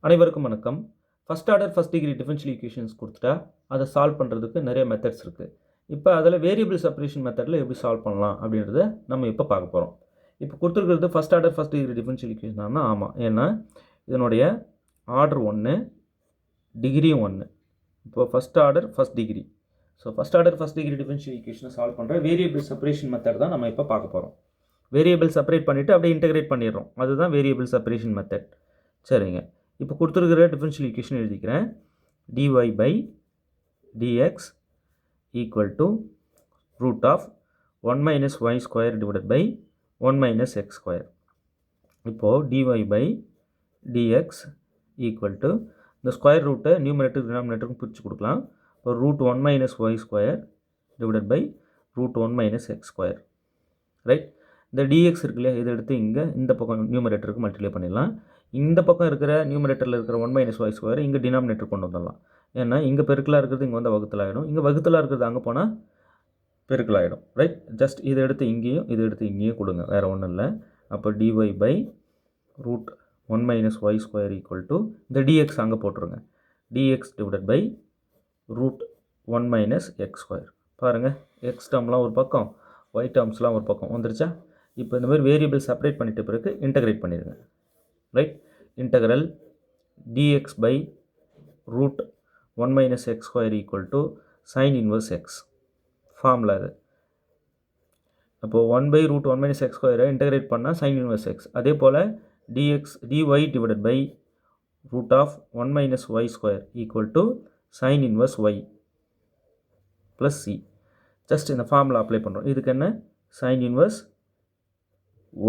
அனைவருக்கும் வணக்கம். First order first degree differential equations கொடுத்துட்டா அதை சால்வ் பண்ணுறதுக்கு நிறைய மெத்தட்ஸ் இருக்குது. இப்போ அதில் வேரியபிள் செப்பரேஷன் மெத்தடில் எப்படி சால்வ் பண்ணலாம் அப்படின்றத நம்ம இப்போ பார்க்க போகிறோம். இப்போ கொடுத்துருக்கிறது first order first degree differential equation. ஆமாம், ஏன்னா இதனுடைய ஆர்டர் 1, டிகிரியும் 1. இப்போ first order first degree. So first order first degree differential ஈக்குவேஷனை சால்வ் பண்ணுற வேரியபிள் செப்பரேஷன் மெத்தட் தான் நம்ம இப்போ பார்க்க போகிறோம். வேரியபிள் செப்பரேட் பண்ணிவிட்டு அப்படியே இன்டெகிரேட் பண்ணிடுறோம். அதுதான் வேரியபிள் செப்பரேஷன் மெத்தட். சரிங்க, இப்போ கொடுத்துருக்கிற டிஃபரன்ஷியல் ஈக்குவேஷன் எழுதிக்கிறேன். dy by dx equal to root of 1 minus y square divided by 1 minus x square. இப்போது dy by dx equal to இந்த ஸ்கொயர் ரூட்டை நியூமரேட்டர் டினாமினேட்டருக்கும் பிரித்து கொடுக்கலாம். இப்போ root 1 minus y square divided by root 1 minus x square. Right, இந்த dx இருக்கு இல்லையா, இதை எடுத்து இங்கே இந்த பக்கம் நியூமரேட்டருக்கு மல்டிப்ளை பண்ணிடலாம். இந்த பக்கம் இருக்கிற நியூமரேட்டரில் இருக்கிற 1 minus y square இங்கே டினாமினேட்டர் கொண்டு வந்துடலாம். ஏன்னா இங்கே பெருக்கலாக இருக்கிறது இங்கே வந்து வகுத்தலாகிடும், இங்கே வகுத்தலாக இருக்கிறது அங்கே போனால் பெருக்கலாகிடும். ரைட், ஜஸ்ட் இதை எடுத்து இங்கேயும் இதை எடுத்து இங்கேயும் கொடுங்க, வேறு ஒன்றும் இல்லை. அப்போ dy by root 1 minus y square equal to இந்த dx அங்கே போட்டுருங்க, dx divided by root 1 minus x square. பாருங்கள், x டேர்ம்லாம் ஒரு பக்கம், y டேர்ம்ஸ்லாம் ஒரு பக்கம் வந்துருச்சா. இப்போ இந்த மாதிரி வேரியபிள் செப்பரேட் பண்ணிட்டு பிறகு இன்டெகிரேட் பண்ணிடுங்க. Right, integral dx by root 1 minus x square equal to sin inverse x. Formula இது. அப்போது 1 by root 1 minus x square integrate பண்ணால் sin inverse x. அதே போல் dy divided by root of 1 minus y square equal to sin inverse y plus c. Just இந்த formula apply பண்ணுறோம். இதுக்கு என்ன, sin inverse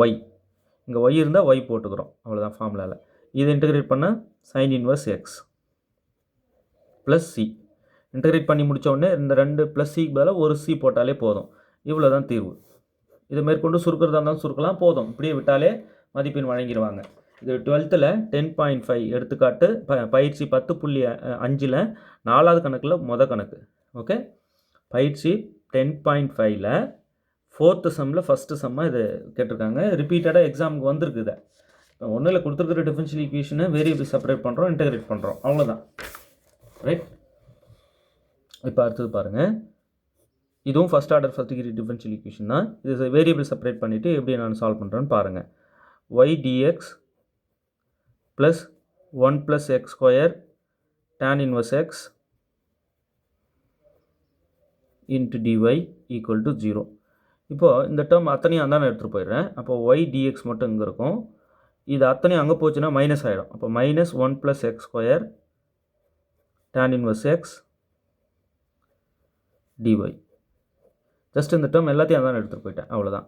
y. இங்கே y இருந்தால் y போட்டுக்கிறோம், அவ்வளோதான் ஃபார்முலாவில். இதை இன்டெகிரேட் பண்ணால் sin inverse x plus c. Integrate பண்ணி முடித்தோடனே இந்த ரெண்டு ப்ளஸ் சிக்கு பதிலாக ஒரு c போட்டாலே போதும். இவ்வளோ தான் தீர்வு. இதை மேற்கொண்டு சுருக்கிறதா இருந்தாலும் சுருக்கலாம், போதும் இப்படியே விட்டாலே மதிப்பெண் வழங்கிடுவாங்க. இது 12th 10.5 எடுத்துக்காட்டு பயிற்சி 10.5 4வது கணக்கில் கணக்கு. ஓகே, பயிற்சி 10.5 4th சம்மில் ஃபஸ்ட்டு சம்மாக இது கேட்டிருக்காங்க. ரிப்பீட்டடாக எக்ஸாமுக்கு வந்திருக்கு. இதை இப்போ ஒன்றில் கொடுத்துருக்கிற டிஃபரன்ஷியல் ஈக்குவேஷனை வேரியபிள் செப்பரேட் பண்ணுறோம், இன்டெகிரேட் பண்ணுறோம், அவ்வளோதான். ரைட், இப்போ அடுத்தது பாருங்கள். இதுவும் first order first degree differential equation தான். இது வேரியபிள் செப்பரேட் பண்ணிவிட்டு எப்படி நான் சால்வ் பண்ணுறேன்னு பாருங்கள். y dx plus 1 plus x square tan inverse x into dy equal to 0. இப்போது இந்த டேர்ம் அத்தனையும் அந்தானே எடுத்துகிட்டு போயிடுறேன். அப்போ y dx மட்டும் இங்கே இருக்கும், இது அத்தனையும் அங்கே போச்சுன்னா மைனஸ் ஆகிடும். அப்போ minus 1 plus x square tan inverse x dy. Just இந்த டேர்ம் எல்லாத்தையும் அந்தானே எடுத்துகிட்டு போயிட்டேன், அவ்வளோதான்.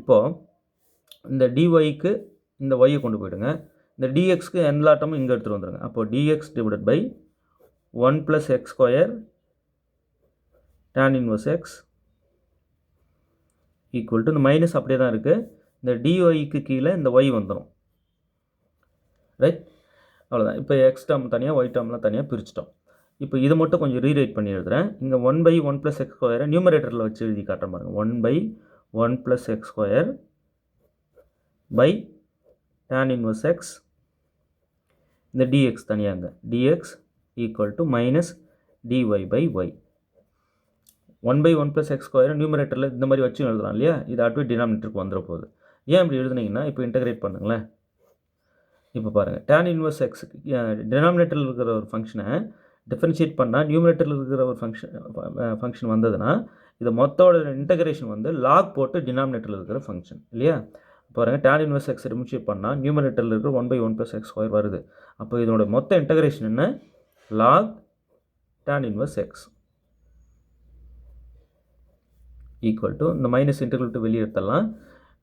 இப்போது இந்த dyக்கு இந்த y கொண்டு போயிடுங்க, இந்த dxக்கு எல்லா டேர்மும் இங்கே எடுத்துகிட்டு வந்துடுங்க. அப்போது dx divided by 1 plus x square tan inverse x equal to இந்த மைனஸ் அப்படியே தான் இருக்குது, இந்த dyக்கு கீழே இந்த y வந்துடும். ரைட், அவ்வளோதான். இப்போ எக்ஸ் டேர்ம் தனியாக ஒய் டேர்ம்லாம் தனியாக பிரிச்சிட்டோம். இப்போ இது மட்டும் கொஞ்சம் ரீரைட் பண்ணி எழுதுகிறேன். இங்கே 1 by 1 ப்ளஸ் எக்ஸ் ஸ்கொயரை நியூமரேட்டரில் வச்சு எழுதி காட்டுற பாருங்க. 1 by 1 plus x square by tan inverse x, இந்த dx தனியாங்க, dx equal to minus dy by y. 1 by 1 plus x square நியூமரேட்டரில் இந்த மாதிரி வச்சு எழுதலாம் இல்லையா, இது ஆட்டோ டினாமினேட்டருக்கு வந்துட போகுது. ஏன் இப்படி எழுதுனீங்கன்னா இப்போ இன்டெகிரேட் பண்ணுங்களேன். இப்போ பாருங்கள், tan inverse x டினாமினேட்டரில் இருக்கிற ஒரு ஃபங்க்ஷனை டிஃபரன்ஷியேட் பண்ணால் நியூமரேட்டரில் இருக்கிற ஒரு ஃபங்க்ஷன் வந்ததுன்னா இது மொத்தோட இன்டெகிரேஷன் வந்து லாக் போட்டு டினாமினேட்டரில் இருக்கிற ஃபங்க்ஷன் இல்லையா. பாருங்கள், tan inverse x டிஃபரன்ஷியேட் பண்ணால் நியூமரேட்டரில் இருக்கிற 1 by 1 ப்ளஸ் எக்ஸ் ஸ்கொயர் வருது. அப்போ இதனோட மொத்த இன்டெகிரேஷன் என்ன, log tan inverse x equal to இந்த மைனஸ் இன்டெகிரல் டு வெளியே எடுத்துடலாம்.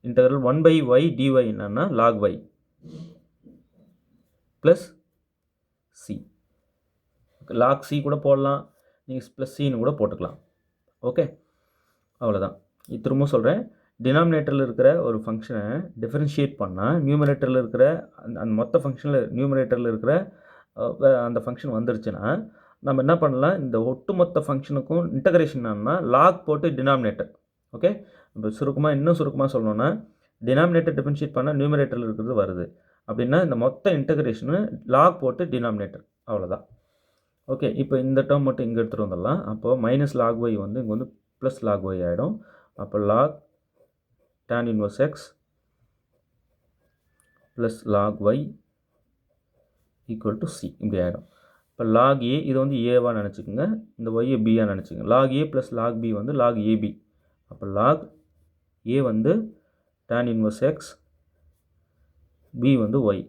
இன்டெகிரல் 1 by y dy என்னன்னா log y plus C. log c கூட போடலாம், நீங்கள் ப்ளஸ் சின்னு கூட போட்டுக்கலாம். ஓகே, அவ்வளோதான். இது திரும்ப சொல்கிறேன், டினாமினேட்டரில் இருக்கிற ஒரு ஃபங்க்ஷனை டிஃபரன்ஷியேட் பண்ணால் நியூமரேட்டரில் இருக்கிற அந்த மொத்த ஃபங்க்ஷனில் நியூமரேட்டரில் இருக்கிற அந்த ஃபங்க்ஷன் வந்துருச்சுன்னா நம்ம என்ன பண்ணலாம், இந்த ஒட்டுமொத்த ஃபங்க்ஷனுக்கும் இன்டெகிரேஷன் என்னன்னா லாக் போட்டு டினாமினேட்டர். ஓகே, இப்போ இன்னும் சுருக்கமாக சொல்லணும்னா டினாமினேட்டர் டிஃபரன்ஷியேட் பண்ணால் நியூமரேட்டரில் இருக்கிறது வருது. அப்படின்னா இந்த மொத்த இன்டகிரேஷனு லாக் போட்டு டினாமினேட்டர், அவ்வளோதான். ஓகே, இப்போ இந்த டேர்ம் மட்டும் இங்கே எடுத்துகிட்டு வந்துடலாம். அப்போது மைனஸ் லாக் ஒய் வந்து இங்கே வந்து ப்ளஸ் லாக் ஒய் ஆகிடும். அப்போ log tan inverse x plus log y equal to c, இப்படி ஆகிடும். இப்போ லாக் ஏ இது வந்து ஏவாக நினச்சிக்கோங்க, இந்த ஒய்யை பியாக நினச்சிக்கோங்க. Log A plus log B வந்து லாக் ஏபி. அப்போ லாக் ஏ வந்து tan இன்வர்ஸ் எக்ஸ், பி வந்து ஒய்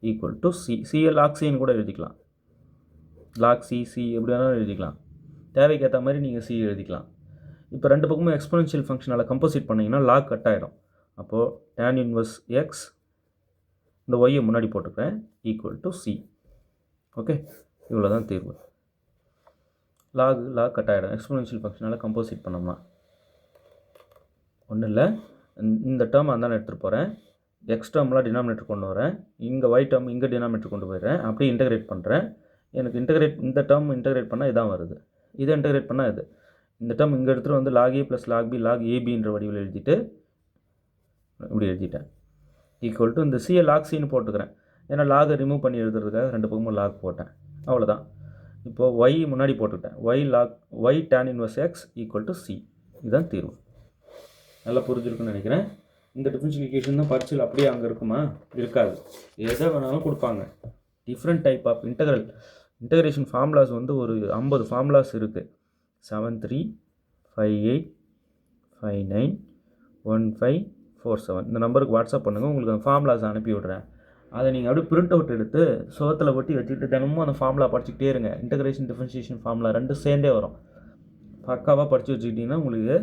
ஈக்குவல் டு சி. சியை லாக் சின்னு கூட எழுதிக்கலாம், லாக் சி எப்படி வேணாலும் எழுதிக்கலாம், தேவைக்கு ஏற்ற மாதிரி நீங்கள் சி எழுதிக்கலாம். இப்போ ரெண்டு பக்கமும் எக்ஸ்பொனென்ஷியல் ஃபங்க்ஷனால் கம்போசிட் பண்ணிங்கன்னா லாக் கட் ஆகிடும். அப்போது tan இன்வர்ஸ் எக்ஸ், இந்த ஒய்யை முன்னாடி போட்டுக்கிறேன், ஈக்குவல் டு சி. ஓகே, இவ்வளோ தான் தீர்வு. லாக் கட் ஆகிடும் எக்ஸ்பொனென்ஷியல் ஃபங்க்ஷனால் கம்போசிட் பண்ணோம்னா. ஒன்றும் இல்லை, இந்த டேர்ம் அந்தானே எடுத்துகிட்டு போகிறேன், எக்ஸ் டேர்ம்லாம் டினாமினேட்டர் கொண்டு வரேன், இங்கே ஒய் டேர்ம் இங்கே டினாமினேட்டர் கொண்டு போயிடுறேன், அப்படியே இன்டகிரேட் பண்ணுறேன். எனக்கு இந்த டேர்ம் இன்டகிரேட் பண்ணால் இதான் வருது, இதை இன்டகிரேட் பண்ணால் இது. இந்த டேர்ம் இங்கே எடுத்துகிட்டு வந்து lock A plus log B lock ஏபின்ற வடிவில் எழுதிட்டு இப்படி எழுதிட்டேன், ஈக்குவல் டு இந்த சியை லாக் சின்னு போட்டுக்கிறேன். ஏன்னா லாகை ரிமூவ் பண்ணி எழுதுறதுக்காக ரெண்டு பக்கமும் லாக் போட்டேன், அவ்வளோதான். இப்போது ஒய் முன்னாடி போட்டுக்கிட்டேன், y tan inverse x equal to c. இதுதான் தீர்வு. நல்லா புரிஞ்சிருக்குன்னு நினைக்கிறேன். இந்த டிஃபரன்ஷியல் ஈக்குவேஷன் தான் பரிட்சையில் அப்படியே அங்கே இருக்குமா? இருக்காது, எதை வேணாலும் கொடுப்பாங்க. Different type of integration formulas வந்து ஒரு 50 ஃபார்முலாஸ் இருக்குது. 7358591547 இந்த நம்பருக்கு வாட்ஸ்அப் பண்ணுங்கள், உங்களுக்கு அந்த ஃபார்முலாஸ் அனுப்பி விட்றேன். அதை நீங்கள் அப்படியே பிரிண்ட் அவுட் எடுத்து சுவத்தில் ஒட்டி வச்சுக்கிட்டு தினமும் அந்த ஃபார்முலா படிச்சுக்கிட்டே இருங்க. இன்டகிரேஷன் டிஃபரன்ஷியேஷன் ஃபார்முலா ரெண்டும் சேர்ந்தே வரும். பக்காவாக படித்து வச்சுக்கிட்டிங்கன்னா உங்களுக்கு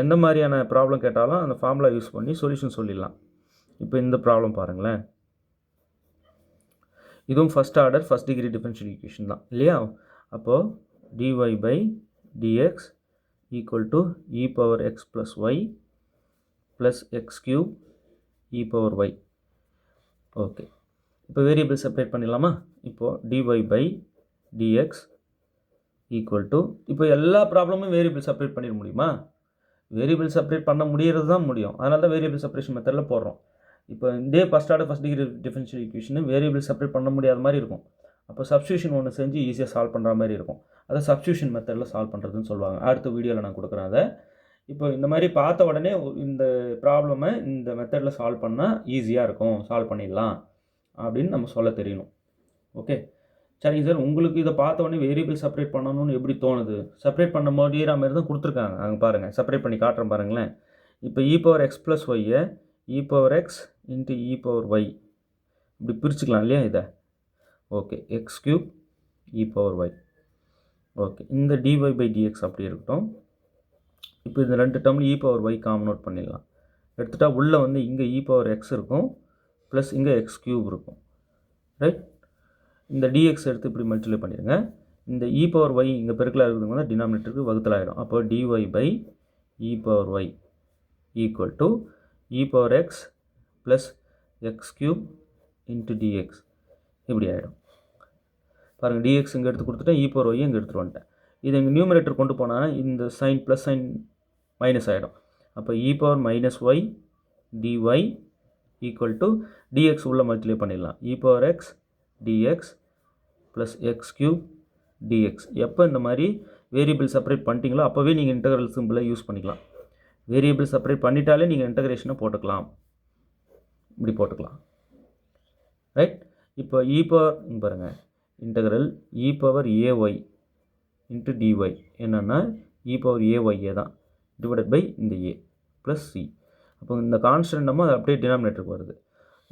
எந்த மாதிரியான ப்ராப்ளம் கேட்டாலும் அந்த ஃபார்முலா யூஸ் பண்ணி சொல்யூஷன் சொல்லிடலாம். இப்போ இந்த ப்ராப்ளம் பாருங்களேன், இதுவும் first order first degree differential equation தான் இல்லையா? அப்போது dy by dx equal to e power x plus y plus x cube e power y. Okay, இப்போ வேரியபிள் செப்பரேட் பண்ணிடலாமா? இப்போது dy by dx equal to, இப்போ எல்லா ப்ராப்ளமும் வேரியபிள் செப்பரேட் பண்ணிட முடியுமா? வேரியபிள் செப்பரேட் பண்ண முடியறது தான் முடியும், அதனால தான் வேரியபிள் செப்பரேஷன் மெத்தடில் போடுறோம். இப்போ இதே first order first degree differential equation variable separate பண்ண முடியாத மாதிரி இருக்கும். அப்போ சப்ஸ்டியூஷன் ஒன்று செஞ்சு ஈஸியாக சால்வ் பண்ணுற மாதிரி இருக்கும். அதை சப்ஸ்டியூஷன் மெத்தடில் சால்வ் பண்ணுறதுன்னு சொல்லுவாங்க. அடுத்த வீடியோவில் நான் கொடுக்குறேன் அதை. இப்போ இந்த மாதிரி பார்த்த உடனே இந்த ப்ராப்ளமை இந்த மெத்தடில் சால்வ் பண்ணால் ஈஸியாக இருக்கும், சால்வ் பண்ணிடலாம் அப்படின்னு நம்ம சொல்ல தெரியணும். ஓகே, சரிங்க சார், உங்களுக்கு இதை பார்த்த உடனே வேரியபிள் செப்பரேட் பண்ணணும்னு எப்படி தோணுது? செப்பரேட் பண்ண முடியிற மாதிரி தான் கொடுத்துருக்காங்க, அங்கே பாருங்கள், செப்பரேட் பண்ணி காட்டுறேன் பாருங்களேன். இப்போ இ பவர் எக்ஸ் ப்ளஸ் ஒய்யை e power x into e power y இப்படி பிரிச்சுக்கலாம் இல்லையா இதை? Okay, x cube e power y. Okay, இந்த dy பை dx அப்படி இருக்கட்டும். இப்போ இந்த ரெண்டு டேர்மில் e power y common out பண்ணிடலாம். எடுத்துகிட்டா உள்ளே வந்து இங்கே இ பவர் எக்ஸ் இருக்கும் ப்ளஸ் இங்கே எக்ஸ் கியூப் இருக்கும், ரைட்? இந்த dx எடுத்து இப்படி மல்டிப்ளை பண்ணிடுங்க. இந்த இ பவர் ஒய் இங்கே பெருக்கலாக இருக்கிறது வந்து டினாமினேட்டருக்கு வகுத்தலாகிடும். அப்போ dy by e power y equal to e power x plus x cube into dx இப்படி ஆகிடும். பாருங்கள், டிஎக்ஸ் இங்கே எடுத்து கொடுத்துட்டேன், இ பவர் ஒய் இங்கே எடுத்துகிட்டு வந்துட்டேன். இது இங்கே நியூமரேட்டர் கொண்டு போனால் இந்த சைன் ப்ளஸ் சைன் மைனஸ் ஆகிடும். அப்போ e power minus y dy equal to dx உள்ள மல்டிப்ளை பண்ணிடலாம். E power x dx plus x cube dx. எப்போ இந்த மாதிரி வேரியபிள் செப்பரேட் பண்ணிட்டீங்களோ அப்போவே நீங்கள் இன்டகிரல் சிம்பிளை யூஸ் பண்ணிக்கலாம். வேரியபிள் செப்பரேட் பண்ணிட்டாலே நீங்கள் இன்டகிரேஷனை போட்டுக்கலாம், இப்படி போட்டுக்கலாம், ரைட்? இப்போ இ பவர் பாருங்கள், integral e power a y into dy என்னென்னா இ பவர் ஏஒய்ஏ தான் டிவைடட் பை இந்த ஏ ப்ளஸ் சி. அப்போ இந்த கான்ஸ்டன்ட் நம்ம அது அப்படியே டினாமினேட்டருக்கு வருது.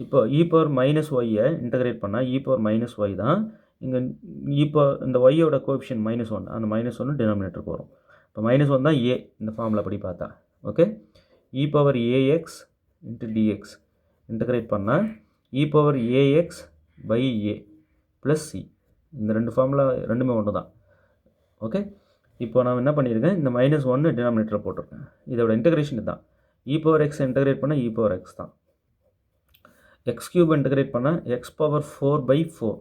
இப்போ இ பவர் மைனஸ் ஒய்யை இன்டகிரேட் பண்ணால் இ பவர் மைனஸ் ஒய் தான். இங்கே இந்த ஒய்யோட கோஎஃபிஷியன்ட் -1, அந்த -1 டினாமினேட்டருக்கு வரும். இப்போ -1 தான் ஏ இந்த ஃபார்முலா படி பார்த்தா. Okay, e power ax into dx integrate பண்ணால் e power ax by a plus c. இந்த ரெண்டு ஃபார்முலா ரெண்டுமே ஒன்று தான். ஓகே, இப்போ நான் என்ன பண்ணியிருக்கேன், இந்த -1 டினாமினேட்டரில் போட்டிருக்கேன். இதோட இன்டகிரேஷன் தான். இ பவர் எக்ஸ் இன்டகிரேட் பண்ணால் இ பவர் எக்ஸ் தான். எக்ஸ் கியூப் இன்டகிரேட் பண்ணால் எக்ஸ் பவர் 4/4.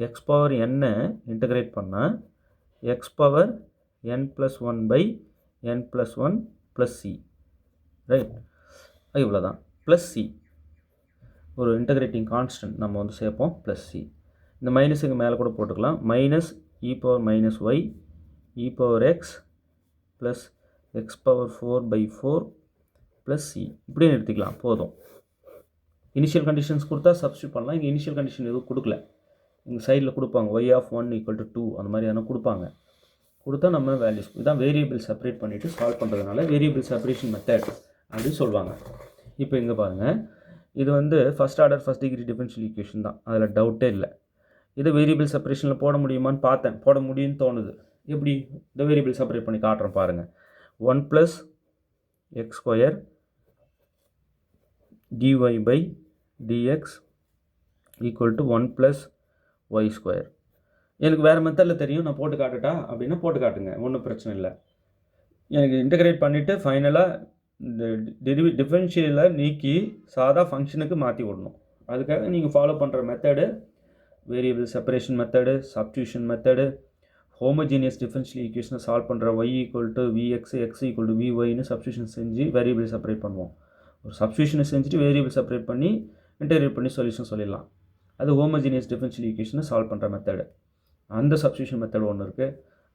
எக்ஸ் பவர் என்னை இன்டகிரேட் பண்ணால் X power n+1/n+1 plus C, right? இவ்வளோ தான், ப்ளஸ் சி. ஒரு இன்டகிரேட்டிங் கான்ஸ்டன்ட் நம்ம வந்து சேர்ப்போம் ப்ளஸ் சி. இந்த மைனஸுக்கு மேலே கூட போட்டுக்கலாம். Minus e power minus y e power x plus x power 4/4 plus c இப்படியே எடுத்துக்கலாம். போதும். இனிஷியல் கண்டிஷன்ஸ் கொடுத்தா சப்ஸ்டியூட் பண்ணலாம். இங்கே இனிஷியல் கண்டிஷன் எதுவும் கொடுக்கல. இங்கே சைடில் கொடுப்பாங்க y ஆஃப் 1 = 2 அந்த மாதிரி எதனா கொடுப்பாங்க. கொடுத்தா நம்ம வேல்யூஸ் இதான் வேரியபிள் செப்பரேட் பண்ணிவிட்டு சால்வ் பண்ணுறதுனால வேரியபிள் செப்பரேஷன் மெத்தட் அப்படின்னு சொல்லுவாங்க. இப்போ இங்கே பாருங்கள், இது வந்து first order first degree differential equation தான், அதில் டவுட்டே இல்லை. இதை வேரியபிள் செப்பரேஷனில் போட முடியுமான்னு பார்த்தேன், போட முடியும்னு தோணுது. எப்படி இந்த வேரியபிள் செப்பரேட் பண்ணி காட்டுறேன் பாருங்கள். 1 + x² dy/dx = 1 + y². எனக்கு வேறு மெத்தடில் தெரியும், நான் போட்டு காட்டுட்டா அப்படின்னா போட்டு காட்டுங்க, ஒன்றும் பிரச்சனை இல்லை. எனக்கு இன்டகிரேட் பண்ணிவிட்டு ஃபைனலாக இந்த டிஃபரன்ஷியலை நீக்கி சாதா ஃபங்க்ஷனுக்கு மாற்றி விடணும். அதுக்காக நீங்கள் ஃபாலோ பண்ணுற method variable separation method, substitution method, homogeneous differential ஈக்குவேஷனை சால்வ் பண்ணுற y = vx x = vyன்னு சப்ஸ்டியூஷன் செஞ்சு வேரியபிள் செப்பரேட் பண்ணுவோம். ஒரு சப்ஸ்டியூஷனை செஞ்சுட்டு வேரியபிள் செப்பரேட் பண்ணி இன்டகிரேட் பண்ணி சொல்யூஷன் சொல்லிடலாம். அது ஹோமோஜீனியஸ் டிஃபரன்ஷியல் ஈக்குவேஷனை சால்வ் பண்ணுற மெத்தடு. அந்த சப்ஸ்டியூஷன் மெத்தட் ஒன்று இருக்குது.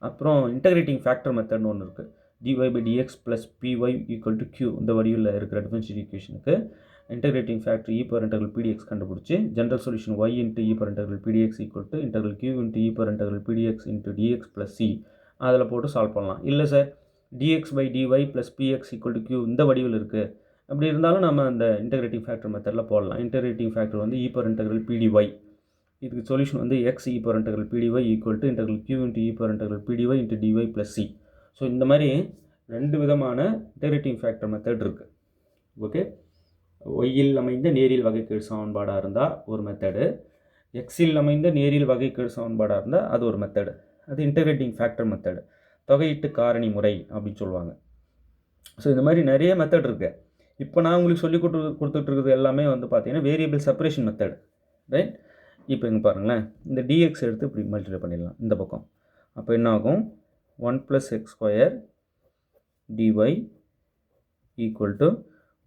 அப்புறம் இன்டகிரேட்டிங் ஃபேக்டர் மெத்தட்னு ஒன்று இருக்குது. dy/dx + py = q இந்த வடிவில் இருக்கிற டிஃபரன்ஷியல் ஈக்குவேஷனுக்கு இன்டகிரேட்டிங் ஃபேக்டர் e/pdx கண்டுபிடிச்சி general solution y × e/pdx = q × e/pdx × dx + c அதில் போட்டு சால்வ் பண்ணலாம். இல்லை சார் dx/dy + px = q இந்த வடிவில் இருக்குது, அப்படி இருந்தாலும் நம்ம அந்த இன்டகிரேட்டிங் ஃபேக்டர் மெத்தடில் போடலாம். இன்டகிரேட்டிங் ஃபேக்டர் வந்து e/pdy, இதுக்கு சொல்யூஷன் வந்து x e/pdy = q × e/pdy × dy + c. So இந்த மாதிரி ரெண்டு விதமான இன்டகிரேட்டிங் ஃபேக்டர் மெத்தட் இருக்குது. ஓகே, ஒய்யில் அமைந்த நேரியல் வகைக்கெழு சமன்பாடாக இருந்தால் ஒரு மெத்தடு, எக்ஸில் அமைந்த நேரியல் வகைக்கெழு சமன்பாடாக இருந்தால் அது ஒரு மெத்தடு. அது இன்டகிரேட்டிங் ஃபேக்டர் மெத்தடு, தொகையீட்டு காரணி முறை அப்படின்னு சொல்லுவாங்க. ஸோ இந்த மாதிரி நிறைய மெத்தட் இருக்குது. இப்போ நான் உங்களுக்கு சொல்லி கொடுத்துட்ருக்குறது எல்லாமே வந்து பார்த்தீங்கன்னா வேரியபிள் செப்பரேஷன் மெத்தடு, ரைட்? இப்போ இங்கே பாருங்களேன், இந்த dx எடுத்து இப்படி மல்டிப்ளை பண்ணிடலாம் இந்த பக்கம். அப்போ என்ன ஆகும்? 1 + x² dy =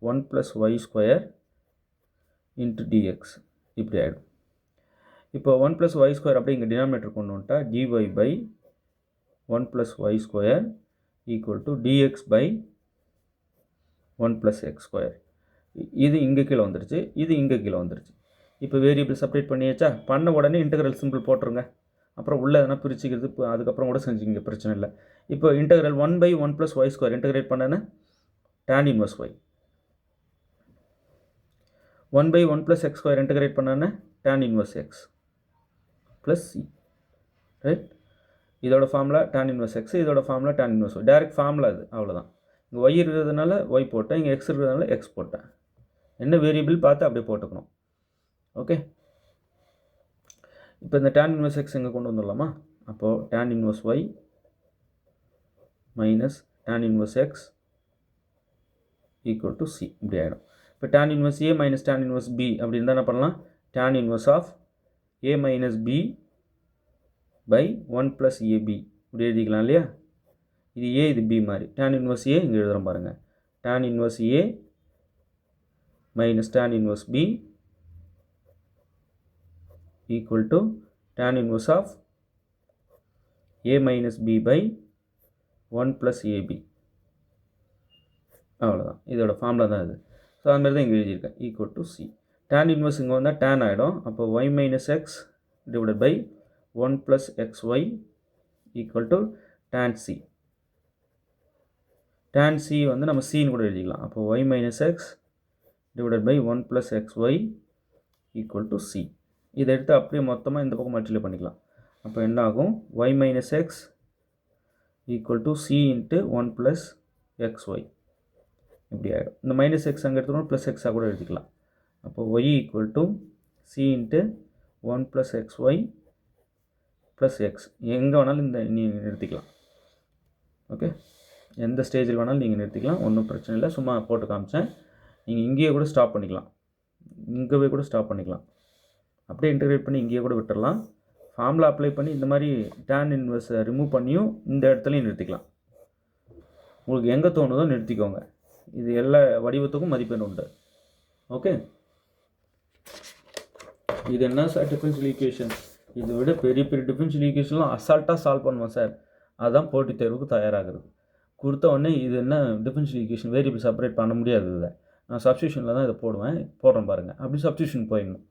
1 + y² × dx இப்படி ஆகிடும். இப்போ 1 + y² அப்படியே இங்கே டினாமினேட்டர் கொண்டு வந்துட்டா dy/1 + y² = dx/1 + x². இது இங்கே கீழே வந்துடுச்சு, இது இங்கே கீழே வந்துடுச்சு. இப்போ வேரியபிள் செப்பரேட் பண்ணியாச்சா? பண்ண உடனே இன்டகிரல் சிம்பிள் போட்டுருங்க. அப்புறம் உள்ளே எதனா பிரிச்சுக்கிறது இப்போ அதுக்கப்புறம் கூட செஞ்சுங்க, பிரச்சனை இல்லை. இப்போ இன்டகிரல் 1/1 + y² இன்டகிரேட் பண்ணேன்னா tan 1y, 1/1 + x² இன்டகிரேட் பண்ணேன்னா tan 1x + c, ரைட்? இதோட ஃபார்முலா tan 1x, இதோட formula tan 1y. Direct formula இது, அவ்வளோதான். இங்கே y இருக்கிறதுனால y போட்டேன், இங்கே x இருக்கிறதுனால x போட்டேன். என்ன வேரியபிள் பார்த்து அப்படியே போட்டுக்கணும். ஓகே, இப்போ இந்த tan 1x இங்கே கொண்டு வந்துடலாமா? அப்போது tan 1y - tan 1x = c இப்படி ஆகிடும். இப்போ tan 1a - tan 1b அப்படி இருந்தால் என்ன பண்ணலாம்? tan 1 of a - b/1 + ab இப்படி எழுதிக்கலாம் இல்லையா? இது a, இது b மாதிரி. tan 1a இங்கே எழுதுகிறோம் பாருங்கள். tan 1a - tan 1b = tan 1 of a - b/1 + ab. அவ்வளோதான், இதோட ஃபார்முலா தான் இது. ஸோ அது மாதிரி தான் இங்கே எழுதியிருக்கேன், = c. tan 1 இங்கே வந்தால் tan ஆகிடும். அப்போ y - x / 1 + xy = tan c. tan c வந்து நம்ம cன்னு கூட எழுதிக்கலாம். அப்போ y - x / 1 + xy = c. இதை எடுத்து அப்படியே மொத்தமாக இந்த பக்கம் மல்டிப்ளை பண்ணிக்கலாம். அப்போ என்ன ஆகும்? y - x = c × 1 + xy இப்படி ஆகிடும். இந்த -x அங்கே எடுத்துக்கணும், +x கூட எழுதிக்கலாம். அப்போ y = c × 1 + xy + x. எங்கே வேணாலும் நீங்கள் நிறுத்திக்கலாம். ஓகே, எந்த ஸ்டேஜில் வேணாலும் நீங்கள் நிறுத்திக்கலாம், ஒன்றும் பிரச்சனை இல்லை. சும்மா போட்டு காமிச்சேன். நீங்கள் இங்கேயே கூட ஸ்டாப் பண்ணிக்கலாம், இங்கேவே கூட ஸ்டாப் பண்ணிக்கலாம். அப்படியே இன்டகிரேட் பண்ணி இங்கேயே கூட விட்டுடலாம். ஃபார்முலா அப்ளை பண்ணி இந்த மாதிரி tan 1 ரிமூவ் பண்ணியும் இந்த இடத்துலையும் நிறுத்திக்கலாம். உங்களுக்கு எங்கே தோணுதோ நிறுத்திக்கோங்க. இது எல்லா வடிவத்துக்கும் மதிப்பெண் உண்டு. ஓகே. இது என்ன சார் டிஃபரன்ஷியல் ஈக்குவேஷன்? இதை விட பெரிய பெரிய டிஃபரன்ஷியல் ஈக்குவேஷன்லாம் அசால்ட்டாக சால்வ் பண்ணுவோம் சார். அதுதான் போட்டித் தேர்வுக்கு தயாராகிறது. கொடுத்த உடனே இது என்ன டிஃபரன்ஷியல் ஈக்குவேஷன், வேரியபிள் செப்பரேட் பண்ண முடியாது. இதில் நான் சப்ஸ்டியூஷனில் தான் இதை போடுறேன் பாருங்கள். அப்படி சப்ஸ்டியூஷன் போயிடணும்.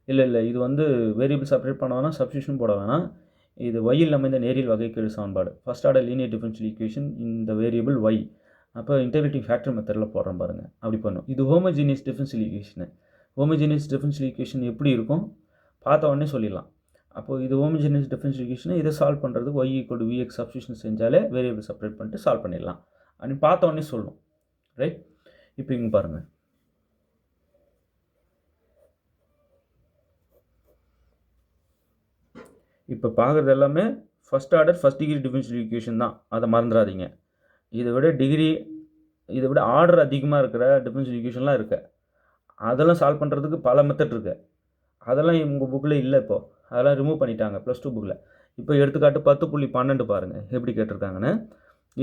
இல்லை இது வந்து வேரியபிள் செப்பரேட் பண்ண வேணாம், சப்ஸ்டியூஷன் போட வேணாம். இது ஒய்யில் நம்ம இந்த நேரியல் வகைக்கெழு சமன்பாடு, first order linear differential equation இந்த வேரியபிள் ஒய். அப்போ இன்டெகிரேட்டிங் ஃபேக்டர் மெத்தடில் போடுறேன் பாருங்கள். அப்படி பண்ணும். இது homogeneous differential equation. Homogeneous differential equation எப்படி இருக்கும் பார்த்த உடனே சொல்லிடலாம். அப்போது இது ஹோமோஜீனியஸ் டிஃபரன்ஷியல் ஈக்குவேஷனை இதை சால்வ் பண்ணுறதுக்கு y equal to vx substitution செஞ்சாலே வேரியபிள் செப்பரேட் பண்ணிட்டு சால்வ் பண்ணிடலாம் அப்படின்னு பார்த்த உடனே சொல்லணும். ரைட்? இப்போ இங்கே பாருங்கள். இப்போ பார்க்குறது எல்லாமே first order first degree differential equation தான், அதை மறந்துடாதீங்க. இதை விட ஆர்டர் அதிகமாக இருக்கிற டிஃபரன்ஷியல் ஈக்குவேஷன்லாம் இருக்குது. அதெல்லாம் சால்வ் பண்ணுறதுக்கு பல மெத்தட் இருக்குது. அதெல்லாம் உங்கள் புக்கில் இல்லை. இப்போது அதெல்லாம் ரிமூவ் பண்ணிட்டாங்க +2 புக்கில். இப்போ எடுத்துக்காட்டு 10.12 பாருங்கள் எப்படி கேட்டிருக்காங்கன்னு.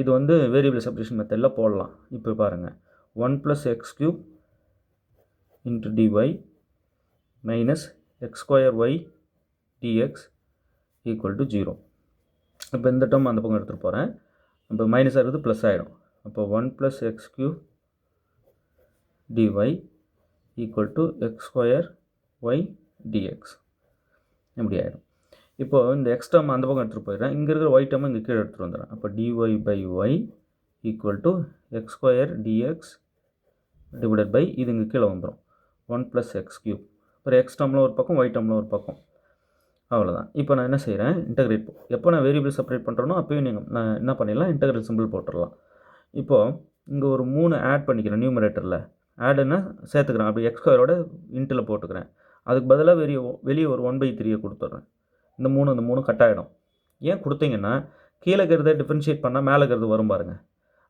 இது வந்து வேரியபிள் செப்பரேஷன் மெத்தடில் போடலாம். இப்போ பாருங்கள், 1 + x³ × dy - x²y dx = 0. இப்போ இந்த டேர்ம் அந்த பக்கம் எடுத்துகிட்டு போகிறேன். இப்போ மைனஸாக இருக்குது, ப்ளஸ் ஆகிடும். அப்போ 1 + x³ dy = x²y dx இப்படி ஆகிடும். இப்போது இந்த எக்ஸ் டேர்ம் அந்த பக்கம் எடுத்துகிட்டு போயிடுறேன். இங்கே இருக்கிற ஒய் டேர்ம் இங்கே கீழே எடுத்துகிட்டு வந்துடுறேன். அப்போ dy/y = x² dx / இது இங்கே கீழே வந்துடும் 1 + x³. அப்புறம் எக்ஸ் டேர்மில் ஒரு பக்கம், ஒய் டேர்மில் ஒரு பக்கம். அவ்வளோதான். இப்போ நான் என்ன செய்கிறேன், இன்டகிரேட். எப்போ நான் வேரியபிள் செப்பரேட் பண்ணுறேனோ அப்போயும் நான் என்ன பண்ணிடலாம், இன்டகிரேட் சிம்பிள் போட்டுடலாம். இப்போது இங்கே ஒரு 3 ஆட் பண்ணிக்கிறேன் நியூமரேட்டரில். ஆடுன்னா சேர்த்துக்கிறேன். அப்படி x² இன்ட்டில் போட்டுக்கிறேன். அதுக்கு பதிலாக வெளியே ஒரு 1/3 கொடுத்துட்றேன். இந்த 3 கட் ஆகிடும். ஏன் கொடுத்தீங்கன்னா கீழே இருக்கிறத டிஃபரன்ஷியேட் பண்ணால் மேலே இருக்கிறது வரும் பாருங்கள்.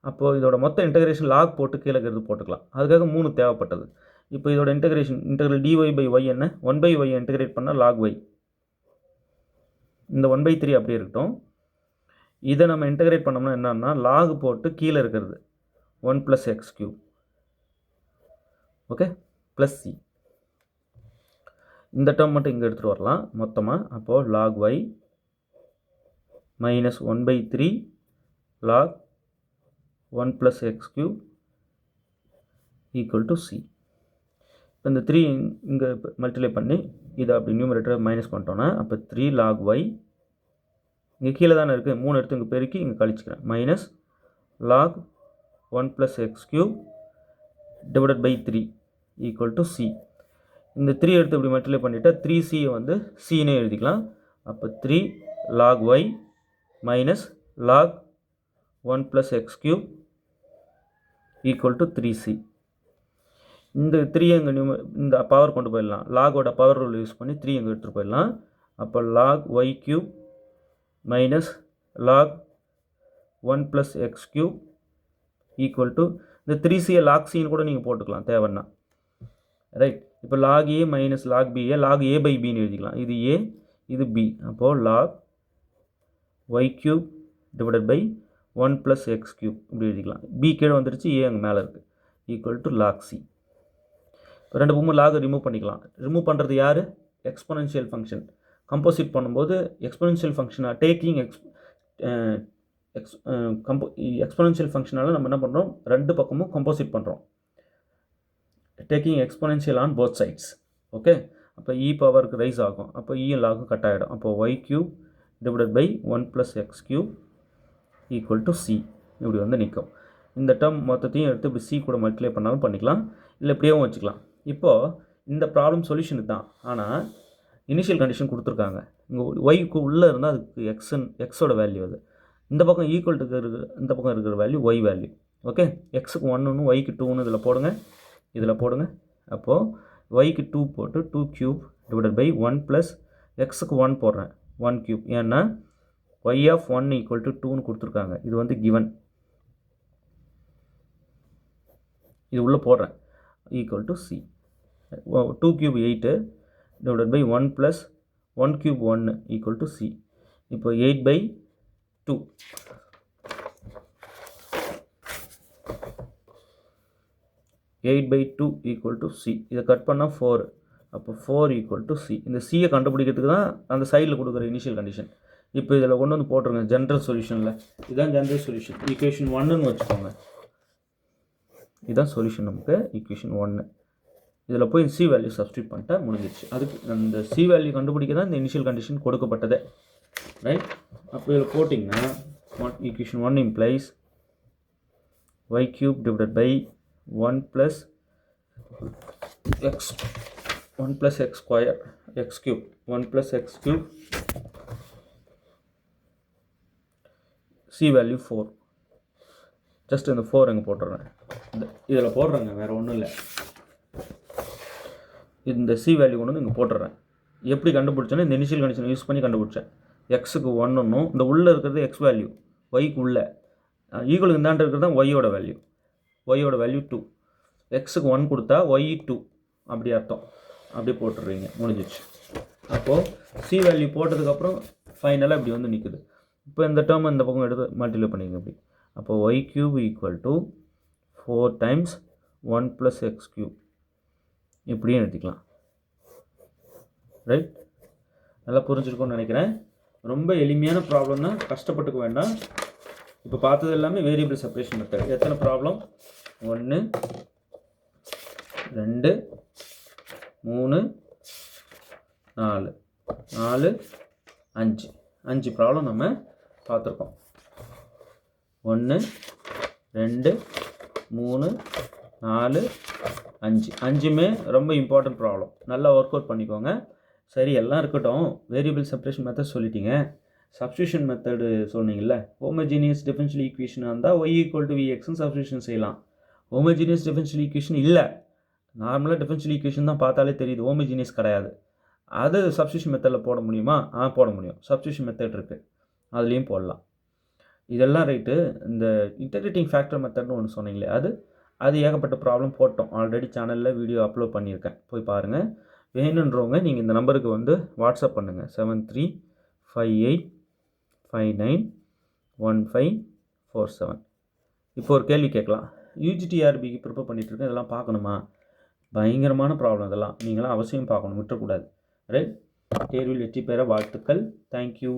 அப்போது இதோட மொத்த இன்டகிரேஷன் லாக் போட்டு கீழே இருக்கிறது போட்டுக்கலாம். அதுக்காக 3 தேவைப்பட்டது. இப்போ இதோட இன்டகிரல் dy/y என்ன, 1/y இன்டகிரேட் பண்ணால் log y. இந்த 1/3 அப்படியே இருக்கட்டும். இதை நம்ம இன்டகிரேட் பண்ணோம்னா என்னன்னா log போட்டு கீழே இருக்கிறது 1 + x³. Okay, plus c. இந்த டேர்ம் மட்டும் இங்கே எடுத்துகிட்டு வரலாம் மொத்தமாக. அப்போது log y - 1/3 log 1 + x³ = c. இப்போ இந்த 3 இங்கே மல்டிப்ளை பண்ணி இதை அப்படி நியூமரேட்டரை மைனஸ் பண்ணிட்டோன்னா அப்போ 3 log y இங்கே கீழே தானே இருக்குது, 3 எடுத்து இங்கே பெருக்கி இங்கே கழிச்சிக்கிறேன். -log 1 + x³ / 3 = c. இந்த 3 எடுத்து இப்படி மல்டிப்ளை பண்ணிவிட்டா 3c வந்து cனே எழுதிக்கலாம். அப்போ 3 log y - log 1 + x³ = 3c. இந்த 3 எங்கே இந்த பவர் கொண்டு போயிடலாம். லாகோட பவர் ரூல் யூஸ் பண்ணி 3 எங்கே எடுத்துகிட்டு போயிடலாம். அப்போ log y³ - log 1 + x³ = இந்த 3c log cன்னு கூட நீங்கள் போட்டுக்கலாம் தேவைன்னா. ரைட்? இப்போ log a - log b log a/bன்னு எழுதிக்கலாம். இது a, இது b. அப்போது log y³ / 1 + x³ இப்படி எழுதிக்கலாம். b கீழே வந்துருச்சு, a அங்கே மேலே இருக்குது = log c. இப்போ 2 பக்கமும் லாகை ரிமூவ் பண்ணிக்கலாம். ரிமூவ் பண்ணுறது யார்? Exponential function. கம்போசிட் பண்ணும்போது எக்ஸ்பொனென்ஷியல் ஃபங்க்ஷனாக டேக்கிங் எக்ஸ்பொனென்ஷியல் ஃபங்க்ஷனால் நம்ம என்ன பண்ணுறோம், 2 பக்கமும் கம்போசிட் பண்ணுறோம். Taking exponential on both sides. Okay, அப்போ e பவருக்கு ரைஸ் ஆகும். அப்போ e லாகும் கட் ஆகிடும். அப்போ y³ / 1 + x³ = c இப்படி வந்து நிற்கும். இந்த டேர்ம் மொத்தத்தையும் எடுத்து இப்படி c கூட மல்டிப்ளை பண்ணாலும் பண்ணிக்கலாம், இல்லை இப்படியும் வச்சுக்கலாம். இப்போது இந்த ப்ராப்ளம் சொல்யூஷனுக்கு தான். ஆனால் இனிஷியல் கண்டிஷன் கொடுத்துருக்காங்க. இங்கே ஒய்க்கு உள்ளே இருந்தால் அதுக்கு எக்ஸோட வேல்யூ அது. இந்த பக்கம் ஈக்குவல் இந்த பக்கம் இருக்கிற வேல்யூ ஒய் வேல்யூ. ஓகே, எக்ஸுக்கு 1 ஒய்க்கு 2 இதில் போடுங்க. அப்போது ஒய்க்கு 2 போட்டு 2³ / 1 + எக்ஸுக்கு 1 போடுறேன் 1³ ஏன்னா y(1 = 2ன்னு கொடுத்துருக்காங்க. இது வந்து கிவன். இது உள்ளே போடுறேன் = c. 2³ 8 / 1 + 1³ 1 = c. இப்போ 8/2 8/2 = c. இதை கட் பண்ணால் 4. அப்போ 4 ஈக்குவல் டு சி. இந்த சியை கண்டுபிடிக்கிறதுக்கு தான் அந்த சைடில் கொடுக்குற இனிஷியல் கண்டிஷன். இப்போ இதில் கொண்டு வந்து போட்டுருங்க ஜென்ரல் சொல்யூஷனில். இதுதான் ஜென்ரல் சொல்யூஷன். ஈக்குவேஷன் 1ன்னு வச்சுக்கோங்க. இதுதான் சொல்யூஷன் நமக்கு ஈக்குவேஷன் 1. இதில் போய் சி வேல்யூ சப்ஸ்டியூட் பண்ணிட்டா முடிஞ்சிடுச்சு. அதுக்கு அந்த சி வேல்யூ கண்டுபிடிக்க தான் இந்த இனிஷியல் கண்டிஷன் கொடுக்கப்பட்டதே, ரைட்? அப்போ இதில் போட்டிங்கன்னா equation 1 implies y cube divided by 1 plus x square x cube 1 plus x cube c value 4. Just இந்த 4 அங்கே போட்டுறேன். இதில் போடுறேங்க, வேறு ஒன்றும் இல்லை. இந்த சி வேல்யூ கொண்டு வந்து இங்கே போட்டுறேன். எப்படி கண்டுபிடிச்சேன்னா இந்த இனிஷியல் கண்டிஷன் யூஸ் பண்ணி கண்டுபிடிச்சேன். எக்ஸுக்கு 1 இந்த உள்ளே இருக்கிறது எக்ஸ் வேல்யூ, ஒய்க்கு உள்ளே ஈக்குவலுக்கு இந்தாண்டு இருக்கிறது தான் ஒய்யோட வேல்யூ. ஒய்யோட வேல்யூ 2. எக்ஸுக்கு 1 கொடுத்தா ஒய் 2 அப்படி அர்த்தம். அப்படியே போட்டுடுறீங்க, முடிஞ்சிச்சு. அப்போது சி வேல்யூ போட்டதுக்கப்புறம் ஃபைனலாக இப்படி வந்து நிற்குது. இப்போ இந்த டேர்ம் இந்த பக்கம் எடுத்து மல்டிப்ளை பண்ணிங்க அப்படி. அப்போது y cube equal to 4 times 1 + x cube இப்படியும் எடுத்துக்கலாம், ரைட்? நல்லா புரிஞ்சிருக்கும்னு நினைக்கிறேன். ரொம்ப எளிமையான ப்ராப்ளம் தான், கஷ்டப்பட்டுக்க வேண்டாம். இப்போ பார்த்தது எல்லாமே வேரியபிள் செப்பரேஷன் மெத்தட். எத்தனை ப்ராப்ளம்? 1 2 3 4 4 5 5 ப்ராப்ளம் நம்ம பார்த்துருக்கோம். 1 2 3 4 5 5மே ரொம்ப இம்பார்ட்டன்ட் ப்ராப்ளம். நல்லா ஒர்க் அவுட் பண்ணிக்கோங்க. சரி, எல்லாம் இருக்கட்டும். வேரியபிள் செப்பரேஷன் மெத்தட் சொல்லிட்டீங்க, சப்ஸ்டியூஷன் மெத்தடு சொன்னீங்கல்ல. ஹோமோஜீனியஸ் டிஃபரன்ஷியல் ஈக்குவேஷன் இருந்தால் y ஈக்குவல் டு vxன்னு சப்ஸ்டியூஷன் செய்யலாம். ஹோமோஜீனியஸ் டிஃபரன்ஷியல் ஈக்குவேஷன் இல்லை, நார்மலாக டிஃபரன்ஷியல் ஈக்குவேஷன் தான் பார்த்தாலே தெரியுது, ஹோமோஜீனியஸ் கிடையாது. அது சப்ஸ்டியூஷன் மெத்தடில் போட முடியுமா? போட முடியும். சப்ஸ்டியூஷன் மெத்தட் இருக்குது, அதுலேயும் போடலாம். இதெல்லாம் ரைட்டு. இந்த இன்டகிரேட்டிங் ஃபேக்டர் மெத்தட்னு ஒன்று சொன்னீங்களே, அது ஏகப்பட்ட ப்ராப்ளம் போட்டோம். ஆல்ரெடி சேனலில் வீடியோ அப்லோட் பண்ணியிருக்கேன், போய் பாருங்கள். வேணுன்றவங்க நீங்கள் இந்த நம்பருக்கு வந்து வாட்ஸ்அப் பண்ணுங்கள். 7358591547. இப்போ ஒரு கேள்வி கேட்கலாம். யூஜிடிஆர்பிக்கு ப்ரிப்பேர் பண்ணிகிட்ருக்கேன், இதெல்லாம் பார்க்கணுமா? பயங்கரமான ப்ராப்ளம் இதெல்லாம், நீங்களாம் அவசியம் பார்க்கணும், விட்டுறக்கூடாது, ரைட்? தேர்வில் வெற்றி பெற வாழ்த்துக்கள். தேங்க்யூ.